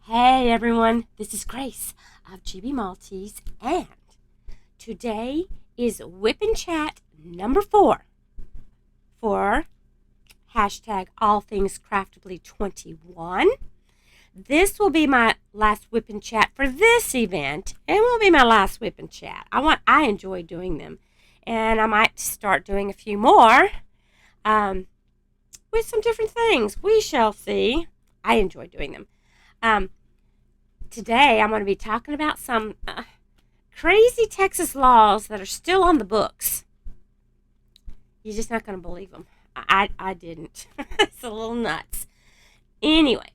Hey everyone, this is Grace of GB Maltese, and today is Whip and Chat number 4 for hashtag all things craftably 21. This will be my last Whip and Chat for this event, and will be my last Whip and Chat. I enjoy doing them, and I might start doing a few more with some different things. We shall see. I enjoy doing them. Today I'm going to be talking about some crazy Texas laws that are still on the books. You're just not going to believe them. I didn't. It's a little nuts. Anyway,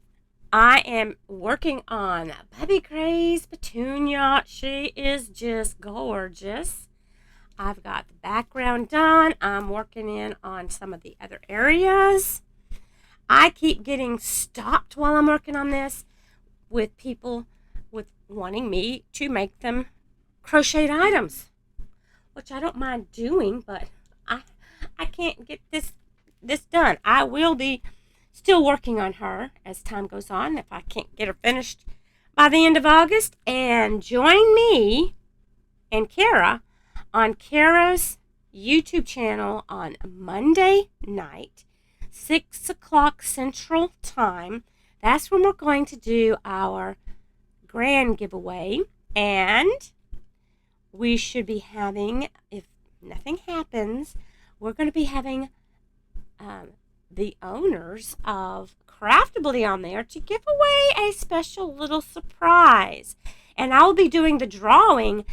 I am working on Baby Gray's Petunia. She is just gorgeous. I've got the background done. I'm working in on some of the other areas. I keep getting stopped while I'm working on this with people with wanting me to make them crocheted items, which I don't mind doing, but I can't get this done. I will be still working on her as time goes on if I can't get her finished by the end of August. And join me and Kara on Kara's YouTube channel on Monday night, 6 o'clock Central Time. That's when we're going to do our grand giveaway, and we should be having, if nothing happens, we're going to be having the owners of Craftably on there to give away a special little surprise. And I'll be doing the drawing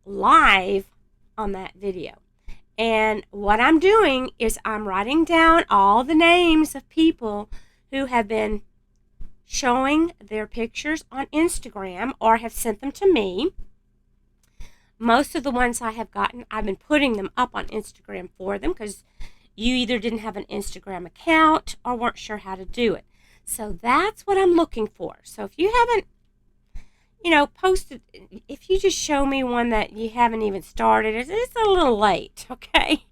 live on that video. And what I'm doing is I'm writing down all the names of people who have been showing their pictures on Instagram or have sent them to me. Most of the ones I have gotten, I've been putting them up on Instagram for them because you either didn't have an Instagram account or weren't sure how to do it. So that's what I'm looking for. So if you haven't, posted, if you just show me one that you haven't even started, it's a little late, okay?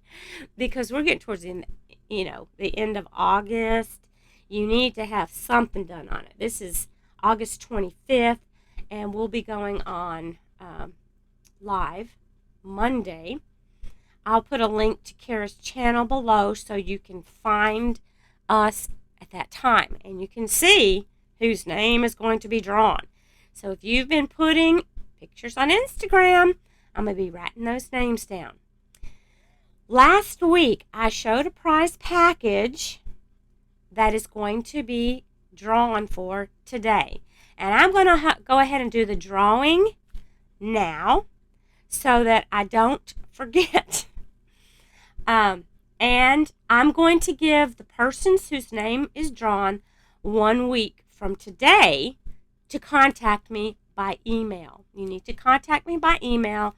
Because we're getting towards the end of August. You need to have something done on it. This is August 25th, and we'll be going on live Monday. I'll put a link to Kara's channel below so you can find us at that time, and you can see whose name is going to be drawn. So if you've been putting pictures on Instagram, I'm going to be writing those names down. Last week, I showed a prize package that is going to be drawn for today. And I'm going to go ahead and do the drawing now so that I don't forget. And I'm going to give the persons whose name is drawn 1 week from today to contact me by email. You need to contact me by email,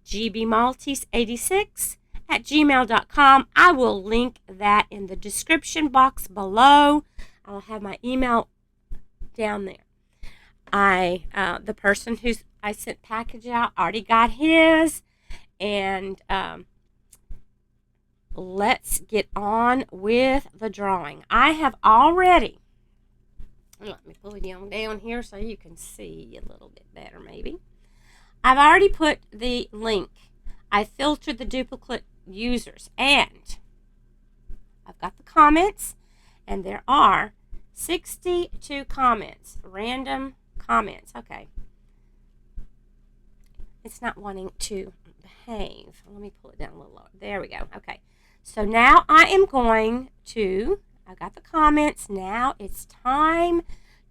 gbmaltese86@gmail.com. I will link that in the description box below. I'll have my email down there. The person who's I sent package out already got his, and let's get on with the drawing. I have already, let me pull it down here so you can see a little bit better maybe. I've already put the link. I filtered the duplicate users, and I've got the comments, and there are 62 comments, random comments. Okay. It's not wanting to behave. Let me pull it down a little lower. There we go. Okay. So now I am going to, I got the comments. Now it's time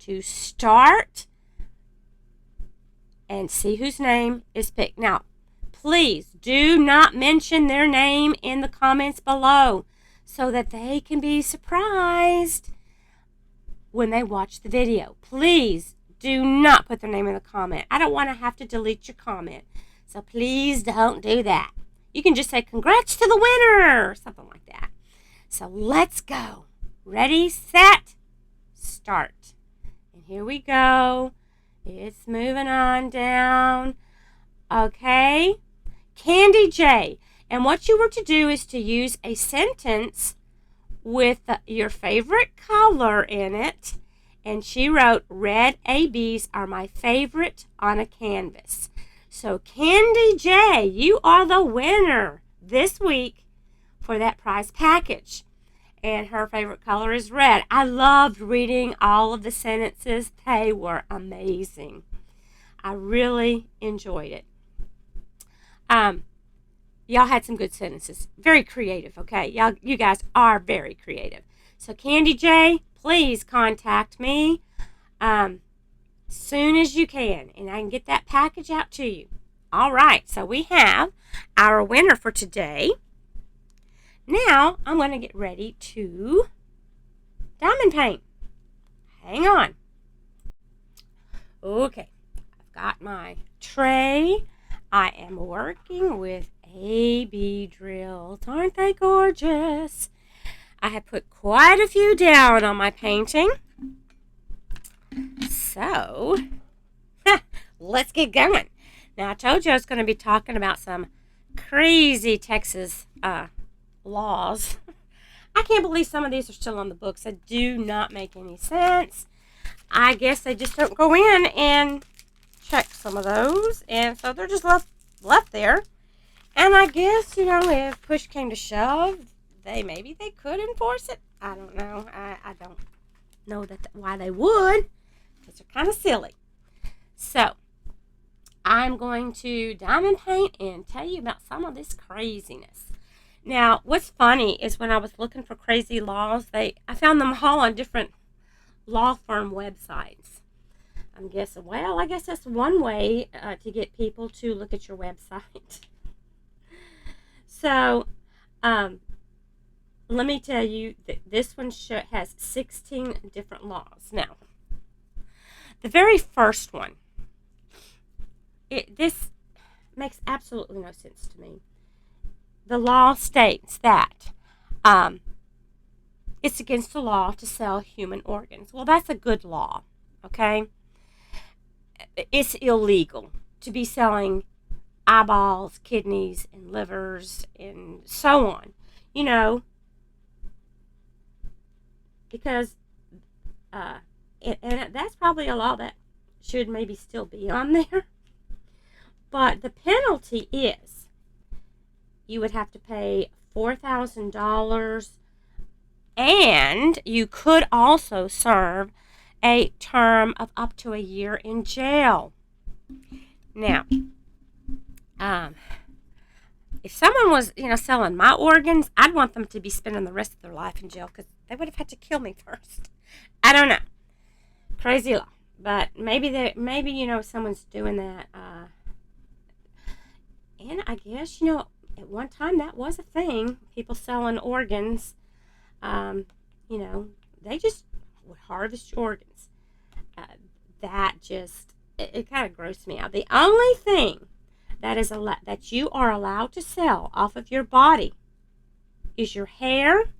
to start and see whose name is picked. Now, please do not mention their name in the comments below so that they can be surprised when they watch the video. Please do not put their name in the comment. I don't want to have to delete your comment. So please don't do that. You can just say, congrats to the winner, or something like that. So let's go. Ready, set, start. And here we go. It's moving on down. Okay. Candy J. And what you were to do is to use a sentence with your favorite color in it And she wrote, red ABs are my favorite on a canvas. So Candy J, you are the winner this week for that prize package. And her favorite color is red. I loved reading all of the sentences. They were amazing. I really enjoyed it. Y'all had some good sentences. Very creative, okay? You guys are very creative. So Candy J, please contact me soon as you can, and I can get that package out to you. All right, so we have our winner for today. Now I'm going to get ready to diamond paint. Hang on. Okay, I've got my tray. I am working with AB drills. Aren't they gorgeous? I have put quite a few down on my painting. So, let's get going. Now, I told you I was going to be talking about some crazy Texas laws. I can't believe some of these are still on the books. They do not make any sense. I guess they just don't go in and check some of those, and so they're just left there. And I guess, if push came to shove, maybe they could enforce it. I don't know. I don't know why they would, because they're kind of silly. So I'm going to diamond paint and tell you about some of this craziness. Now, what's funny is when I was looking for crazy laws, I found them all on different law firm websites. I'm guessing, well, I guess that's one way to get people to look at your website. So, let me tell you that this one has 16 different laws. Now, the very first one, this makes absolutely no sense to me. The law states that it's against the law to sell human organs. Well, that's a good law, okay? It's illegal to be selling eyeballs, kidneys, and livers, and so on. Because, and that's probably a law that should maybe still be on there. But the penalty is you would have to pay $4,000, and you could also serve a term of up to a year in jail. Now, if someone was, selling my organs, I'd want them to be spending the rest of their life in jail, because they would have had to kill me first. I don't know. Crazy law. But maybe someone's doing that. And I guess, at one time that was a thing. People selling organs. They just would harvest your organs. That just, it kind of grossed me out. The only thing that you are allowed to sell off of your body is your hair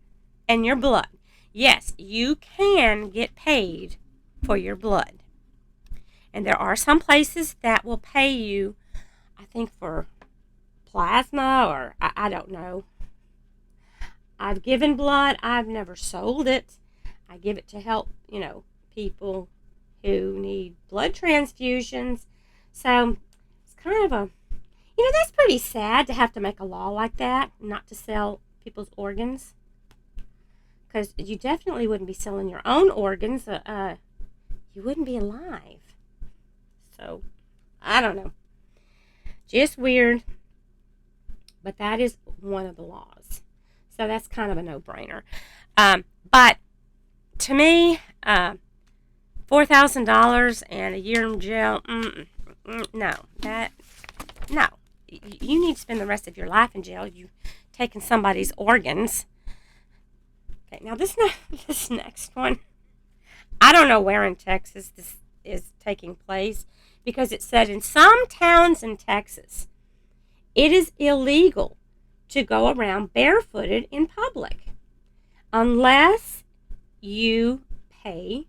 and your blood. Yes, you can get paid for your blood. And there are some places that will pay you, I think, for plasma, or I don't know. I've given blood. I've never sold it. I give it to help, people who need blood transfusions. So it's kind of that's pretty sad to have to make a law like that, not to sell people's organs. Because you definitely wouldn't be selling your own organs. You wouldn't be alive. So, I don't know. Just weird. But that is one of the laws. So that's kind of a no-brainer. But to me, $4,000 and a year in jail, no. You need to spend the rest of your life in jail. You've taken somebody's organs. Okay, now this next one, I don't know where in Texas this is taking place, because it said in some towns in Texas, it is illegal to go around barefooted in public unless you pay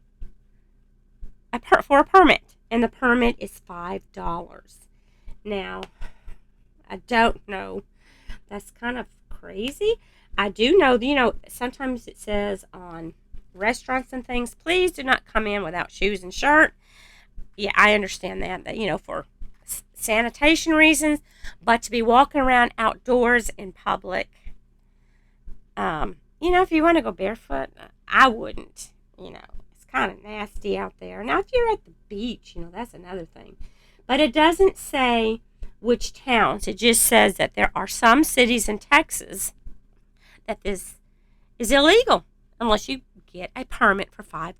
for a permit, and the permit is $5. Now, I don't know. That's kind of crazy. I do know, sometimes it says on restaurants and things, please do not come in without shoes and shirt. Yeah, I understand that, for sanitation reasons, but to be walking around outdoors in public, if you want to go barefoot, I wouldn't. It's kind of nasty out there. Now, if you're at the beach, that's another thing. But it doesn't say which towns. It just says that there are some cities in Texas that this is illegal unless you get a permit for $5.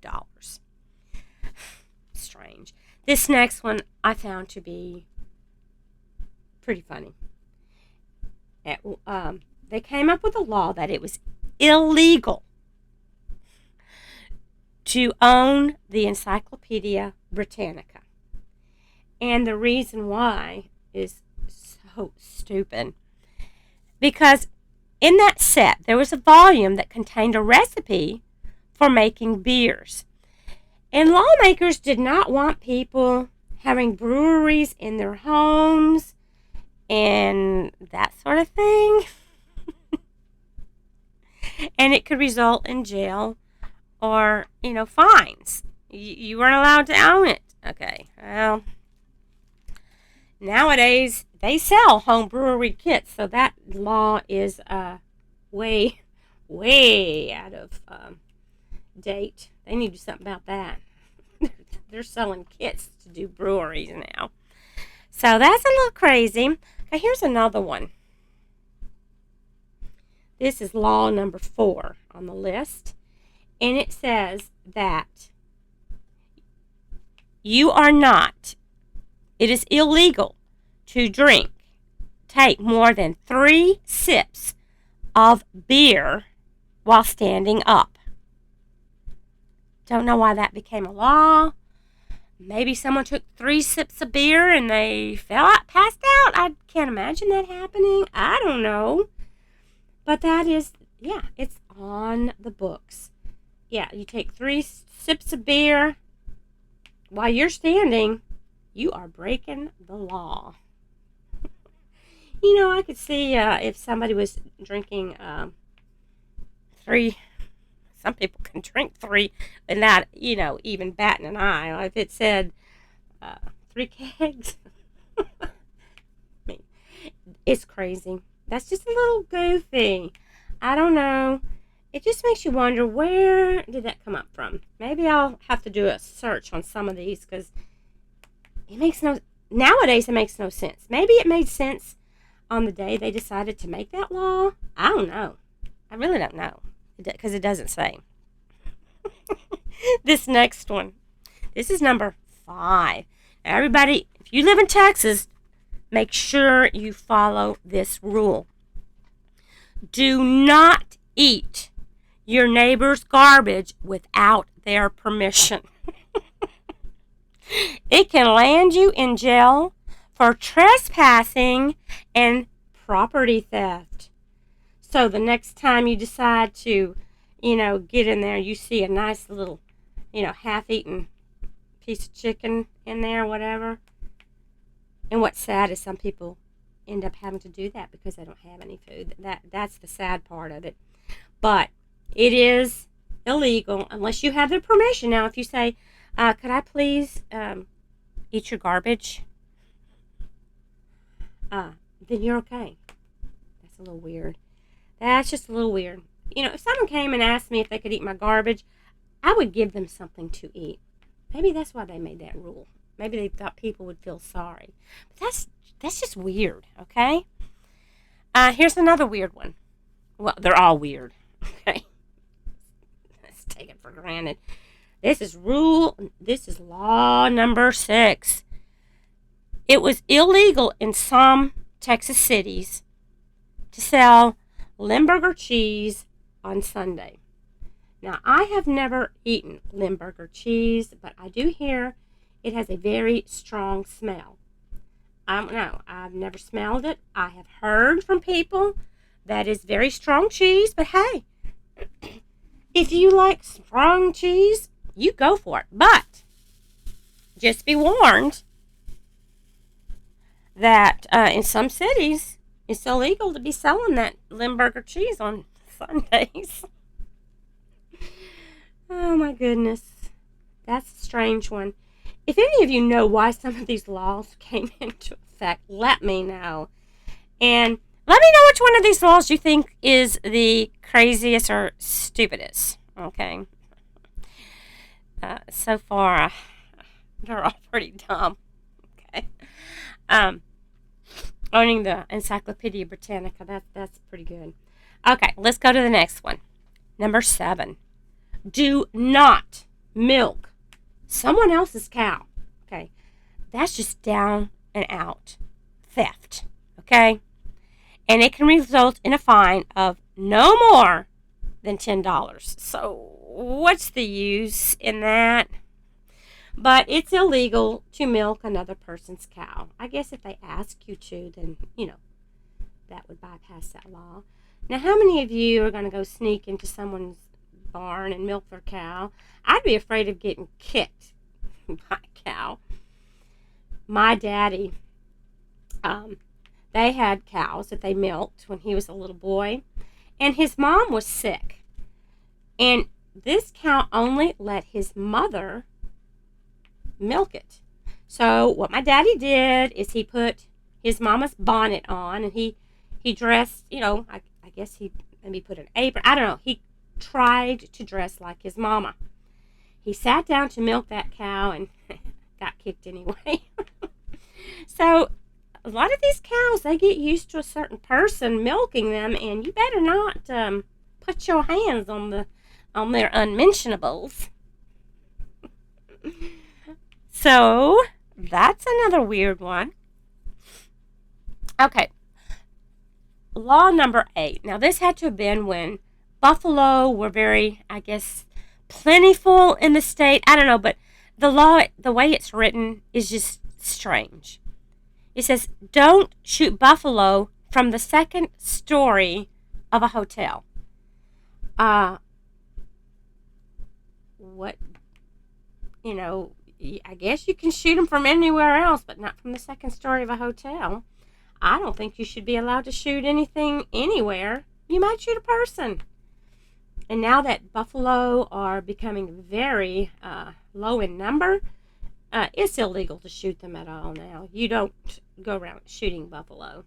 Strange. This next one I found to be pretty funny. They came up with a law that it was illegal to own the Encyclopedia Britannica. And the reason why is so stupid. Because in that set, there was a volume that contained a recipe for making beers. And lawmakers did not want people having breweries in their homes and that sort of thing. And it could result in jail or, fines. You weren't allowed to own it. Okay, well, nowadays they sell home brewery kits, so that law is way, way out of date. They need to do something about that. They're selling kits to do breweries now. So that's a little crazy. Okay, here's another one. This is law number 4 on the list. And it says that it is illegal to take more than 3 sips of beer while standing up. Don't know why that became a law. Maybe someone took 3 sips of beer and they passed out. I can't imagine that happening. I don't know. But that is, it's on the books. Yeah, you take 3 sips of beer while you're standing, you are breaking the law. I could see if somebody was drinking 3, some people can drink 3 and not, even batting an eye. If it said 3 kegs, I mean, it's crazy. That's just a little goofy. I don't know. It just makes you wonder, where did that come up from? Maybe I'll have to do a search on some of these because nowadays it makes no sense. Maybe it made sense on the day they decided to make that law. I don't know. I really don't know because it doesn't say. This next one. This is number 5. Now, everybody, if you live in Texas, make sure you follow this rule. Do not eat your neighbor's garbage without their permission. It can land you in jail for trespassing and property theft. So the next time you decide to, get in there, you see a nice little, half-eaten piece of chicken in there, whatever. And what's sad is some people end up having to do that because they don't have any food. That's the sad part of it. But it is illegal unless you have their permission. Now, if you say, could I please eat your garbage? Then you're okay. That's a little weird. That's just a little weird. If someone came and asked me if they could eat my garbage, I would give them something to eat. Maybe that's why they made that rule. Maybe they thought people would feel sorry. But that's just weird, okay? Here's another weird one. Well, they're all weird, okay? Let's take it for granted. This is law number 6. It was illegal in some Texas cities to sell Limburger cheese on Sunday. Now, I have never eaten Limburger cheese, but I do hear it has a very strong smell. I don't know. I've never smelled it. I have heard from people that is very strong cheese, but hey, if you like strong cheese, you go for it. But just be warned that in some cities, it's illegal to be selling that Limburger cheese on Sundays. Oh my goodness. That's a strange one. If any of you know why some of these laws came into effect, let me know. And let me know which one of these laws you think is the craziest or stupidest. Okay. So far, they're all pretty dumb. Okay. Um, owning the Encyclopedia Britannica, that's pretty good. Okay, let's go to the next one. Number 7. Do not milk someone else's cow. Okay. That's just down and out theft. Okay. And it can result in a fine of no more than $10. So, what's the use in that? But it's illegal to milk another person's cow. I guess if they ask you to, then, that would bypass that law. Now, how many of you are going to go sneak into someone's barn and milk their cow? I'd be afraid of getting kicked by a cow. My daddy, they had cows that they milked when he was a little boy, and his mom was sick. And this cow only let his mother milk it. So what my daddy did is he put his mama's bonnet on, and he dressed, I guess he maybe put an apron. I don't know. He tried to dress like his mama. He sat down to milk that cow and got kicked anyway. So a lot of these cows, they get used to a certain person milking them, and you better not put your hands on their unmentionables. So that's another weird one. Okay. Law number 8. Now this had to have been when buffalo were very, I guess, plentiful in the state. I don't know, but the law, the way it's written, is just strange. It says, don't shoot buffalo from the second story of a hotel. What, I guess you can shoot them from anywhere else, but not from the second story of a hotel. I don't think you should be allowed to shoot anything anywhere. You might shoot a person. And now that buffalo are becoming very low in number, it's illegal to shoot them at all now. You don't go around shooting buffalo.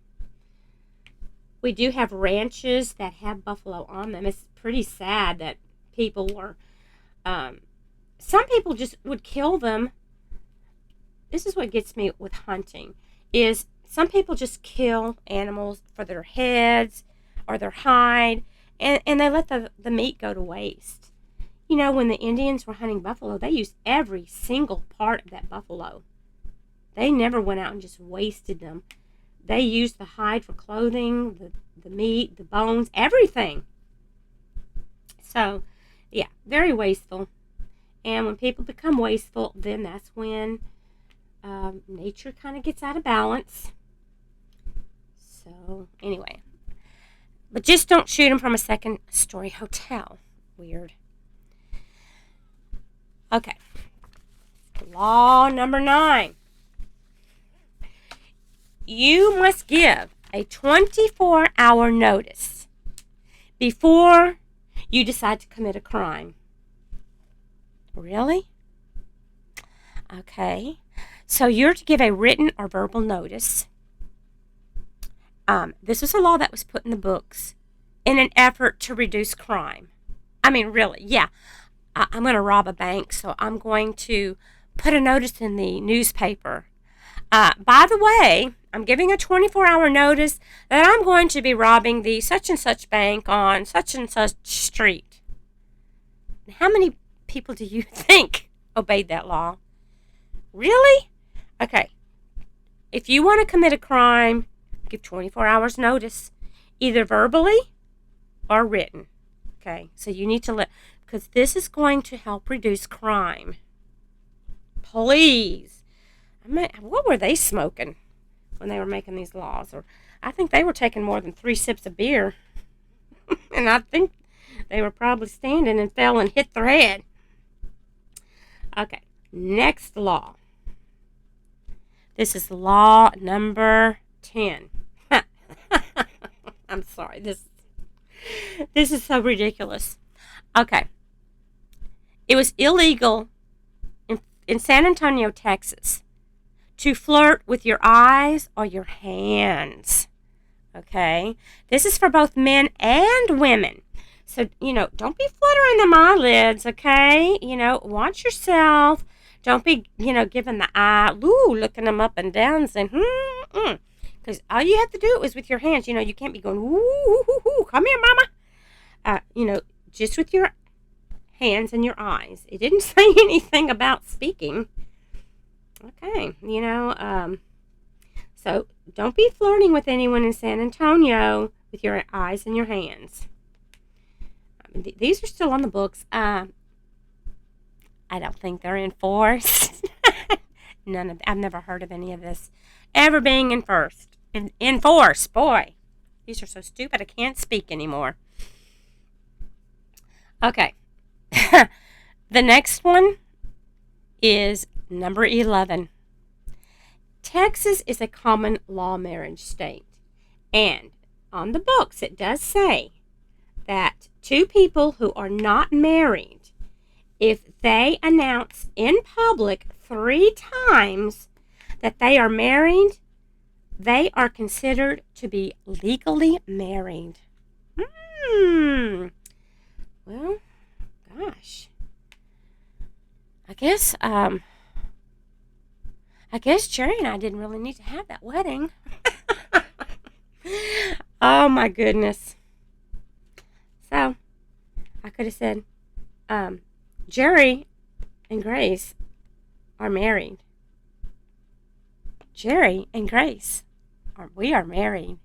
We do have ranches that have buffalo on them. It's pretty sad that people were... some people just would kill them. This is what gets me with hunting, is some people just kill animals for their heads or their hide, and they let the meat go to waste. When the Indians were hunting buffalo, they used every single part of that buffalo. They never went out and just wasted them. They used the hide for clothing, the meat, the bones, everything. So, yeah, very wasteful. And when people become wasteful, then that's when nature kind of gets out of balance. So, anyway. But just don't shoot them from a second-story hotel. Weird. Okay. Law number 9. You must give a 24-hour notice before you decide to commit a crime. Really? Okay. So you're to give a written or verbal notice. This was a law that was put in the books in an effort to reduce crime. I mean, really, yeah. I'm going to rob a bank, so I'm going to put a notice in the newspaper. By the way, I'm giving a 24-hour notice that I'm going to be robbing the such and such bank on such and such street. How many people do you think obeyed that law? Really? Okay. If you want to commit a crime, give 24 hours notice, either verbally or written. Okay, so you need to because this is going to help reduce crime. Please. What were they smoking when they were making these laws? Or I think they were taking more than 3 sips of beer. And I think they were probably standing and fell and hit their head. Okay, next law. This is law number 10. I'm sorry. This is so ridiculous. Okay. It was illegal in San Antonio, Texas, to flirt with your eyes or your hands. Okay? This is for both men and women. So, don't be fluttering them eyelids, okay? Watch yourself. Don't be, giving the eye, looking them up and down and saying, because all you have to do is with your hands. You can't be going, ooh, come here, mama. Just with your hands and your eyes. It didn't say anything about speaking. Okay, so don't be flirting with anyone in San Antonio with your eyes and your hands. These are still on the books. I don't think they're enforced. I've never heard of any of this ever being enforced. Boy, these are so stupid I can't speak anymore. Okay. The next one is number 11. Texas is a common law marriage state. And on the books it does say that two people who are not married, if they announce in public 3 times that they are married, they are considered to be legally married. Well, gosh. I guess Jerry and I didn't really need to have that wedding. Oh my goodness. So, I could have said, Jerry and Grace are married. Jerry and Grace, we are married.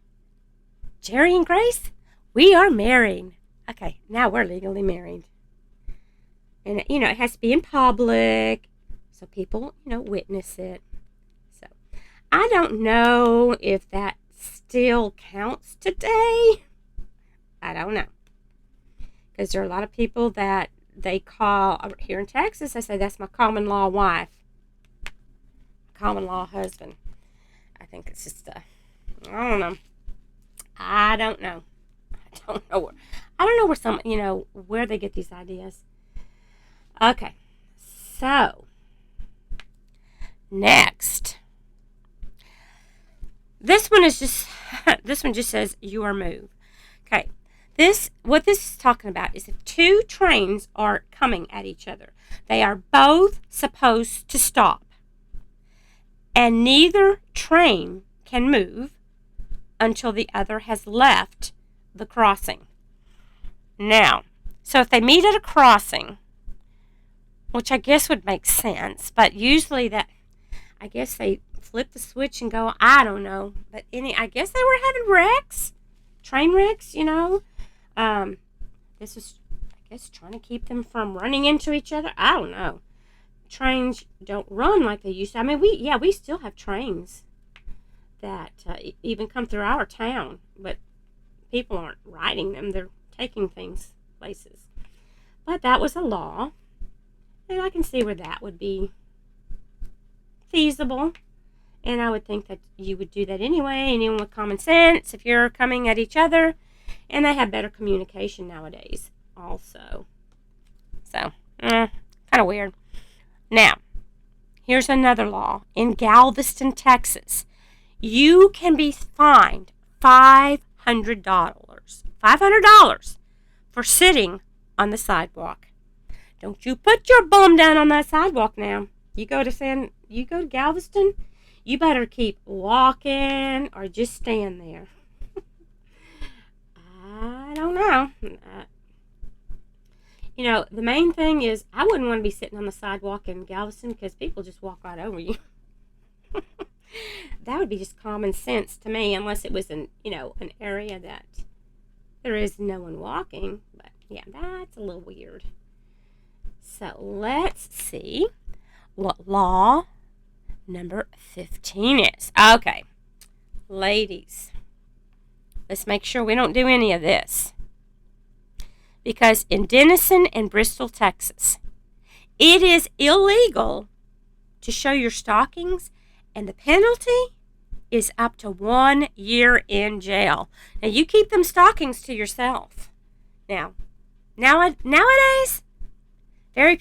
Jerry and Grace, we are married. Okay, now we're legally married. And, it has to be in public so people, witness it. So, I don't know if that still counts today. I don't know. Because there are a lot of people that they call, here in Texas, they say that's my common law wife. Common law husband. I think it's just I don't know. I don't know where some, where they get these ideas. Okay. So, next. This one just says your move. Okay. What this is talking about is if 2 trains are coming at each other, they are both supposed to stop. And neither train can move until the other has left the crossing. Now, so if they meet at a crossing, which I guess would make sense, but usually I guess they flip the switch and go, I don't know. But I guess they were having wrecks, train wrecks, This is, I guess, trying to keep them from running into each other. I don't know. Trains don't run like they used to. I mean, we still have trains that even come through our town, but people aren't riding them. They're taking things places. But that was a law, and I can see where that would be feasible. And I would think that you would do that anyway, anyone with common sense, if you're coming at each other. And they have better communication nowadays also. So, kind of weird. Now, here's another law. In Galveston, Texas, you can be fined $500. $500 for sitting on the sidewalk. Don't you put your bum down on that sidewalk now. You go to Galveston, you better keep walking or just stand there. I don't know. The main thing is I wouldn't want to be sitting on the sidewalk in Galveston because people just walk right over you. That would be just common sense to me, unless it was an area that there is no one walking. But yeah, that's a little weird. So let's see what law number 15 is. Okay, ladies, let's make sure we don't do any of this. Because in Denison and Bristol, Texas, it is illegal to show your stockings, and the penalty is up to 1 year in jail. Now, you keep them stockings to yourself. Now, nowadays, Very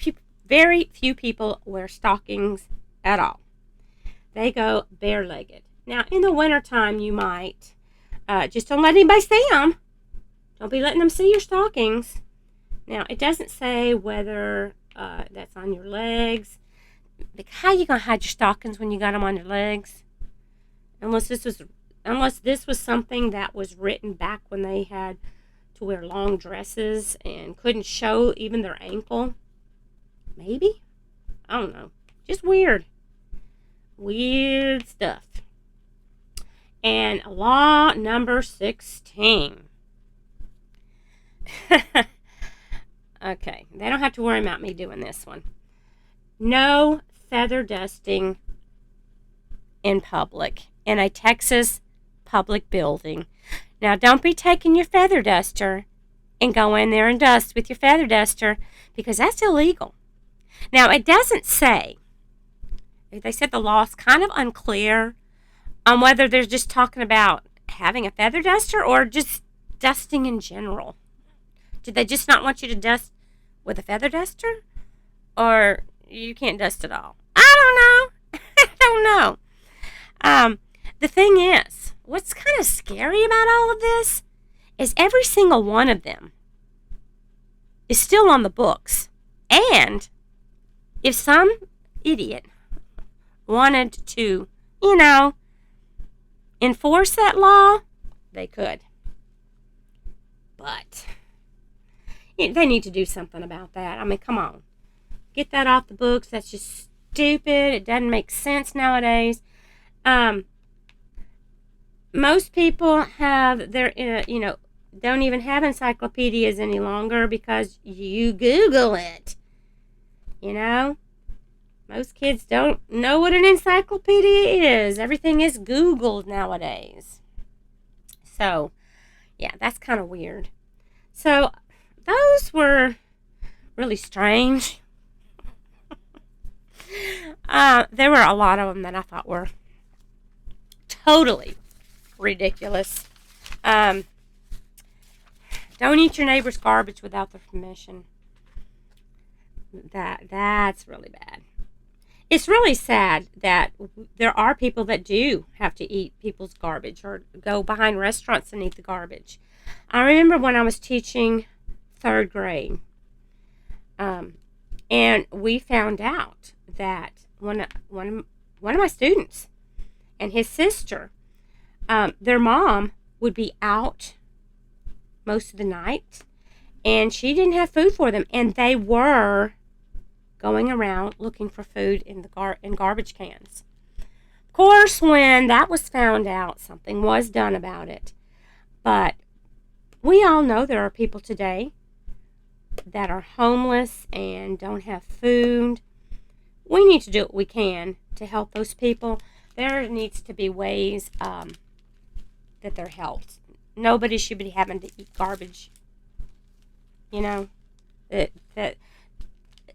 few people wear stockings at all. They go bare-legged. Now, in the wintertime, you might. Just don't let anybody see them. Don't be letting them see your stockings. Now, it doesn't say whether that's on your legs. Like, how you going to hide your stockings when you got them on your legs? Unless this was something that was written back when they had to wear long dresses and couldn't show even their ankle. Maybe? I don't know. Just weird. Weird stuff. And law number 16. Okay, they don't have to worry about me doing this one. No feather dusting in public in a Texas public building. Now, don't be taking your feather duster and go in there and dust with your feather duster, because that's illegal. Now, it doesn't say. They said the law is kind of unclear on whether they're just talking about having a feather duster or just dusting in general. Did they just not want you to dust with a feather duster? Or you can't dust at all? I don't know. I don't know. The thing is, what's kind of scary about all of this is every single one of them is still on the books. And if some idiot wanted to, enforce that law, they could. But they need to do something about that. I mean, come on. Get that off the books. That's just stupid. It doesn't make sense nowadays. Most people have their, don't even have encyclopedias any longer because you Google it. Most kids don't know what an encyclopedia is. Everything is Googled nowadays. So, yeah, that's kind of weird. So, those were really strange. There were a lot of them that I thought were totally ridiculous. Don't eat your neighbor's garbage without their permission. That's really bad. It's really sad that there are people that do have to eat people's garbage or go behind restaurants and eat the garbage. I remember when I was teaching 3rd grade, and we found out that one of my students and his sister, their mom would be out most of the night, and she didn't have food for them, and they were going around looking for food in garbage cans. Of course, when that was found out, something was done about it. But we all know there are people today that are homeless and don't have food. We need to do what we can to help those people. There needs to be ways that they're helped. Nobody should be having to eat garbage. That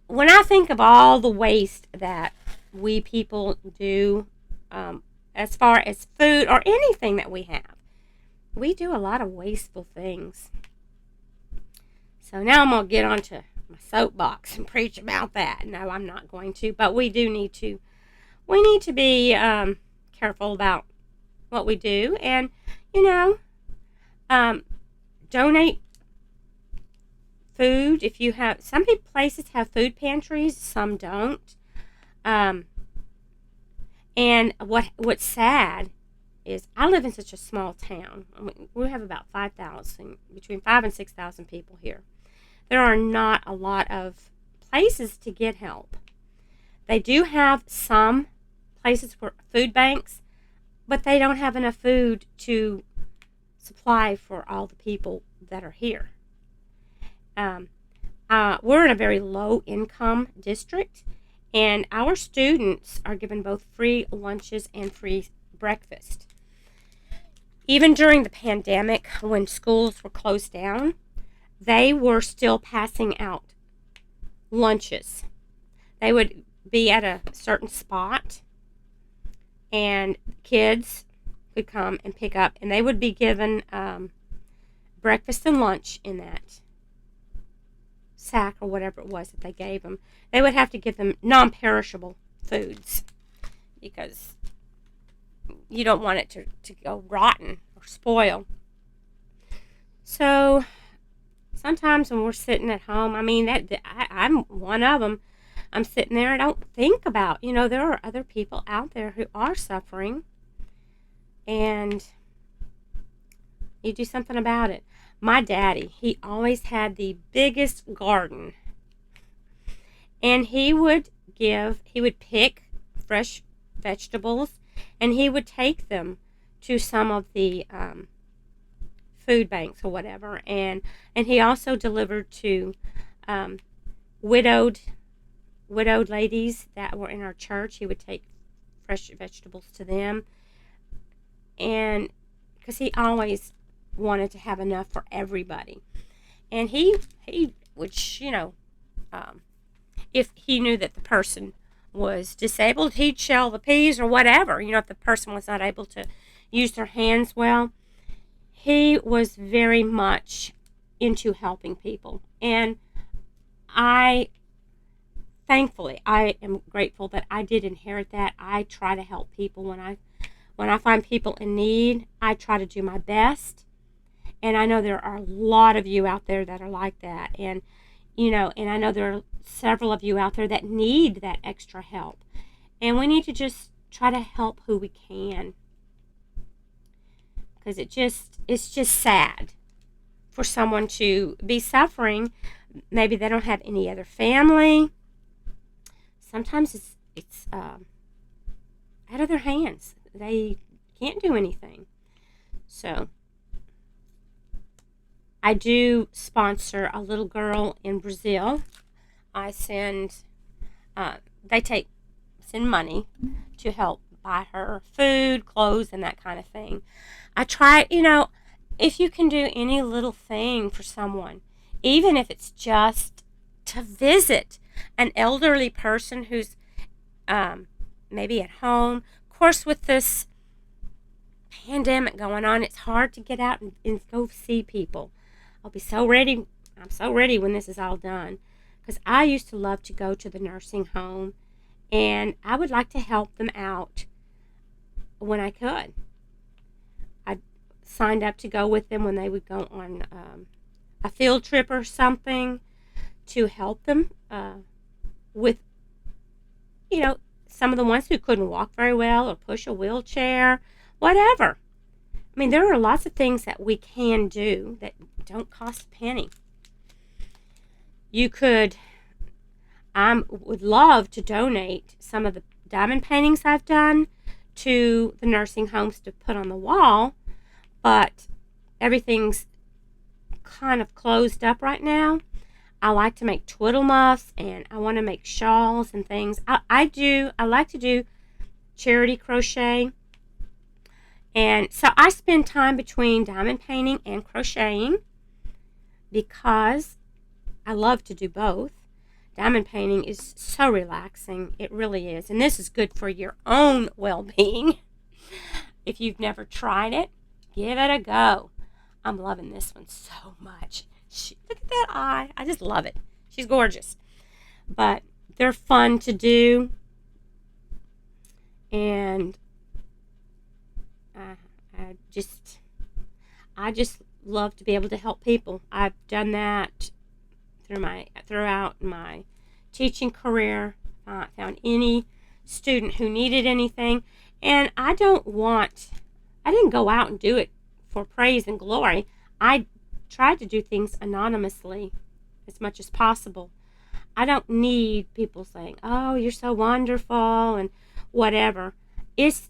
when I think of all the waste that we people do, as far as food or anything that we have, we do a lot of wasteful things. So now I'm going to get onto my soapbox and preach about that. No, I'm not going to, but we need to be careful about what we do, and donate food. If you have, some places have food pantries, some don't. And what's sad is I live in such a small town. I mean, we have about 5,000, between 5,000 and 6,000 people here. There are not a lot of places to get help. They do have some places for food banks, but they don't have enough food to supply for all the people that are here. We're in a very low income district, and our students are given both free lunches and free breakfast. Even during the pandemic, when schools were closed down, they were still passing out lunches. They would be at a certain spot, and kids could come and pick up, and they would be given breakfast and lunch in that sack or whatever it was that they gave them. They would have to give them non-perishable foods because you don't want it to go rotten or spoil. So sometimes when we're sitting at home, I mean, I'm one of them. I'm sitting there, I don't think about, there are other people out there who are suffering, and you do something about it. My daddy, he always had the biggest garden, and he would pick fresh vegetables, and he would take them to some of the food banks or whatever, and he also delivered to widowed ladies that were in our church. He would take fresh vegetables to them, and because he always wanted to have enough for everybody. And he would, if he knew that the person was disabled, he'd shell the peas or whatever, if the person was not able to use their hands well. He was very much into helping people, and I am grateful that I did inherit that. I try to help people when I find people in need. I try to do my best, and I know there are a lot of you out there that are like that, and I know there are several of you out there that need that extra help, and we need to just try to help who we can, because it's just sad for someone to be suffering. Maybe they don't have any other family. Sometimes it's out of their hands. They can't do anything. So I do sponsor a little girl in Brazil. I send money to help buy her food, clothes, and that kind of thing. I try, if you can do any little thing for someone, even if it's just to visit an elderly person who's maybe at home. Of course, with this pandemic going on, it's hard to get out and go see people. I'm so ready when this is all done, because I used to love to go to the nursing home, and I would like to help them out when I could. I signed up to go with them when they would go on a field trip or something, to help them with, some of the ones who couldn't walk very well or push a wheelchair, whatever. I mean, there are lots of things that we can do that don't cost a penny. I would love to donate some of the diamond paintings I've done to the nursing homes to put on the wall, but everything's kind of closed up right now. I like to make twiddle muffs, and I want to make shawls and things. I like to do charity crochet, and so I spend time between diamond painting and crocheting because I love to do both. Diamond painting is so relaxing. It really is. And this is good for your own well-being. If you've never tried it, give it a go. I'm loving this one so much. Look at that eye. I just love it. She's gorgeous. But they're fun to do. And I just love to be able to help people. I've done that throughout my teaching career. Found any student who needed anything, and I didn't go out and do it for praise and glory. I tried to do things anonymously as much as possible. I don't need people saying, "Oh, you're so wonderful," and whatever. It's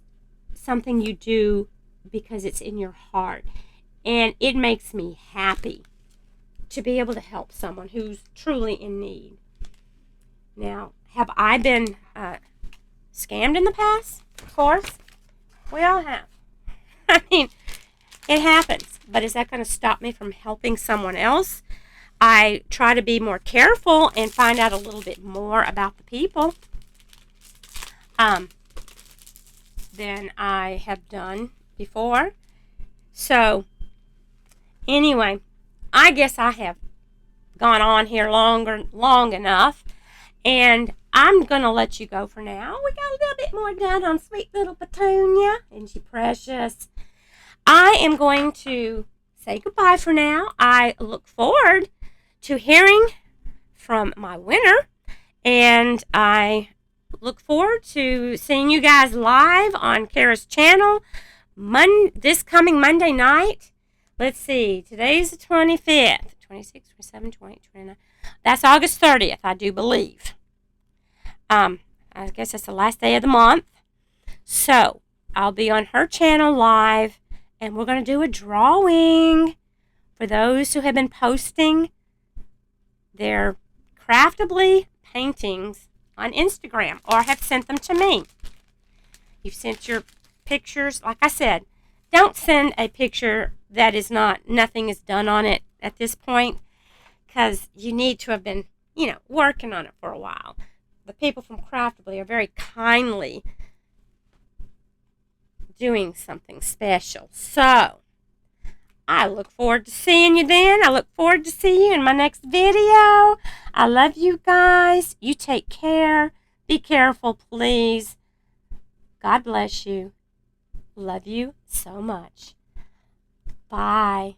something you do because it's in your heart, and it makes me happy to be able to help someone who's truly in need. Now, have I been scammed in the past? Of course. We all have. I mean, it happens. But is that going to stop me from helping someone else? I try to be more careful and find out a little bit more about the people than I have done before. So, anyway, I guess I have gone on here long enough. And I'm going to let you go for now. We got a little bit more done on sweet little Petunia. Isn't she precious? I am going to say goodbye for now. I look forward to hearing from my winner. And I look forward to seeing you guys live on Kara's channel this coming Monday night. Let's see. Today's the 25th. 26, 27, 28, 29. That's August 30th, I do believe. I guess that's the last day of the month. So, I'll be on her channel live, and we're going to do a drawing for those who have been posting their craftably paintings on Instagram or have sent them to me. You've sent your pictures. Like I said, don't send a picture that is nothing is done on it at this point, because you need to have been, working on it for a while. The people from Craftably are very kindly doing something special. So, I look forward to seeing you then. I look forward to seeing you in my next video. I love you guys. You take care. Be careful, please. God bless you. Love you so much. Bye.